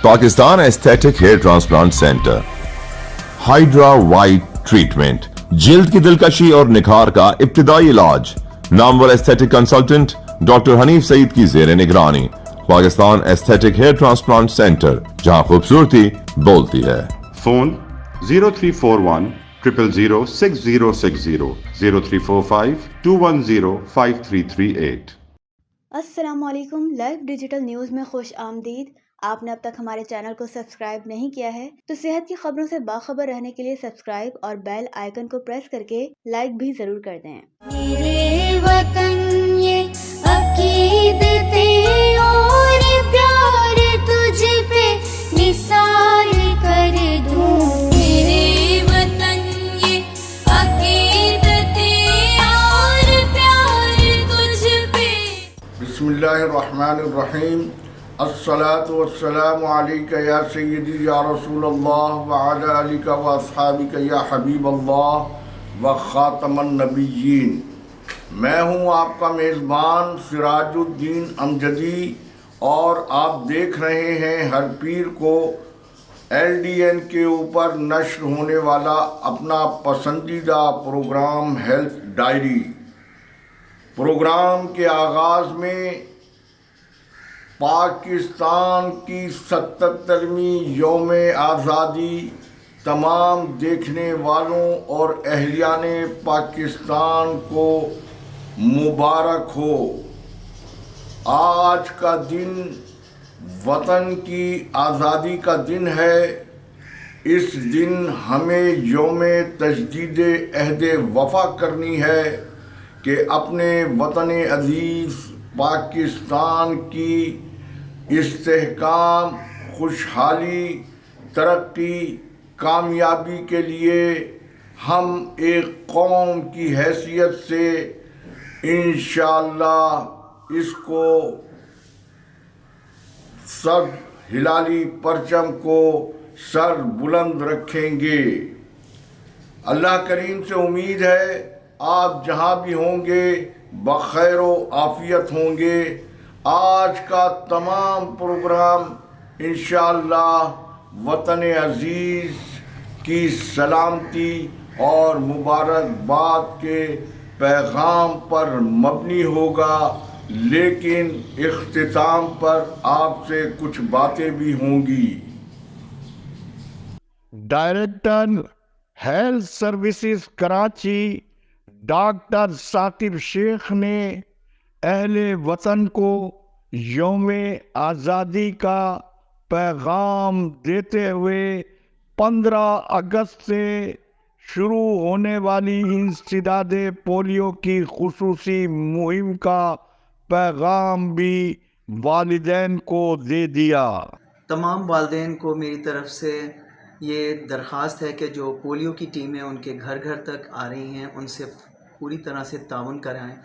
Pakistan aesthetic hair transplant centre, hydra white treatment, جلد کی دلکشی اور نکھار کا ابتدائی علاج، نامور aesthetic consultant doctor Hanif Saeed کی زیر نگرانی۔ Pakistan aesthetic hair transplant centre, جہاں خوبصورتی بولتی ہے۔ فون 0341 000 6060 0345 210 5338۔ السلام علیکم، لائیو ڈیجیٹل نیوز میں خوش آمدید۔ آپ نے اب تک ہمارے چینل کو سبسکرائب نہیں کیا ہے تو صحت کی خبروں سے باخبر رہنے کے لیے سبسکرائب اور بیل آئیکن کو پریس کر کے لائک بھی ضرور کر دیں۔ میرے وطن یہ عقیدتیں اور پیار تجھ پہ نثار کر دوں، میرے وطن یہ عقیدتیں اور پیار تجھ پہ۔ بسم اللہ الرحمن الرحیم۔ الصلاۃ والسلام علیک یا سیدی یا رسول اللہ وعلی آلک و اصحابک یا حبیب اللہ و خاتم النبیین۔ میں ہوں آپ کا میزبان سراج الدین امجدی، اور آپ دیکھ رہے ہیں ہر پیر کو LDN کے اوپر نشر ہونے والا اپنا پسندیدہ پروگرام ہیلتھ ڈائری۔ پروگرام کے آغاز میں پاکستان کی 77ویں یوم آزادی تمام دیکھنے والوں اور اہلیان پاکستان کو مبارک ہو۔ آج کا دن وطن کی آزادی کا دن ہے۔ اس دن ہمیں یوم تجدید عہد وفا کرنی ہے کہ اپنے وطن عزیز پاکستان کی استحکام، خوشحالی، ترقی، کامیابی کے لیے ہم ایک قوم کی حیثیت سے انشاءاللہ اس کو سب ہلالی پرچم کو سر بلند رکھیں گے۔ اللہ کریم سے امید ہے آپ جہاں بھی ہوں گے بخیر و عافیت ہوں گے۔ آج کا تمام پروگرام انشاءاللہ وطن عزیز کی سلامتی اور مبارکباد کے پیغام پر مبنی ہوگا، لیکن اختتام پر آپ سے کچھ باتیں بھی ہوں گی۔ Director health services Karachi doctor Saqib شیخ نے اہل وطن کو یوم آزادی کا پیغام دیتے ہوئے 15 اگست سے شروع ہونے والی انسداد پولیو کی خصوصی مہم کا پیغام بھی والدین کو دے دیا۔ تمام والدین کو میری طرف سے یہ درخواست ہے کہ جو پولیو کی ٹیمیں ان کے گھر گھر تک آ رہی ہیں ان سے پوری طرح سے تعاون کرائیں۔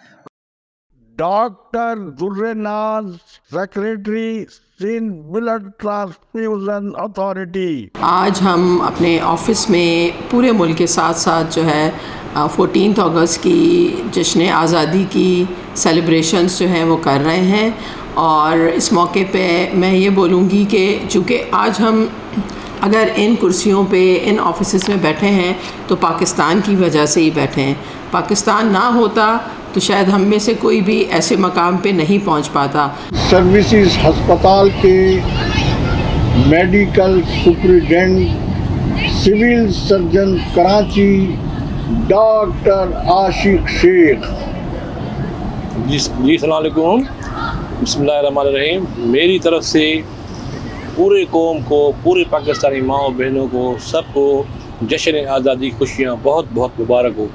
Doctor Durnaz, secretary Sindh blood transfusion authority. آج ہم اپنے آفس میں پورے ملک کے ساتھ ساتھ جو ہے 14 اگست کی جشن آزادی کی سیلیبریشنز جو ہیں وہ کر رہے ہیں، اور اس موقع پہ میں یہ بولوں گی کہ چونکہ آج ہم اگر ان کرسیوں پہ ان آفیسز میں بیٹھے ہیں تو پاکستان کی وجہ سے ہی بیٹھے ہیں۔ پاکستان نہ ہوتا تو شاید ہم میں سے کوئی بھی ایسے مقام پہ نہیں پہنچ پاتا۔ سروسز ہسپتال کے medical superintendent civil surgeon Karachi doctor عاشق شیخ۔ جی السلام علیکم، بسم اللہ الرحمن الرحیم۔ میری طرف سے پورے قوم کو، پورے پاکستانی ماؤں بہنوں کو، سب کو جشن آزادی خوشیاں بہت بہت مبارک ہو۔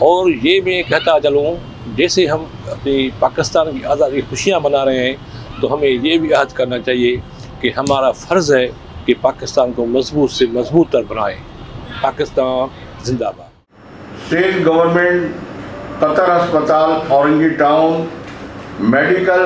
اور یہ میں کہتا چلوں، جیسے ہم اپنی پاکستان کی آزادی خوشیاں منا رہے ہیں تو ہمیں یہ بھی عہد کرنا چاہیے کہ ہمارا فرض ہے کہ پاکستان کو مضبوط سے مضبوط تر بنائیں۔ پاکستان زندہ باد۔ اسٹیٹ گورنمنٹ قطر ہسپتال اورنگی ٹاؤن، میڈیکل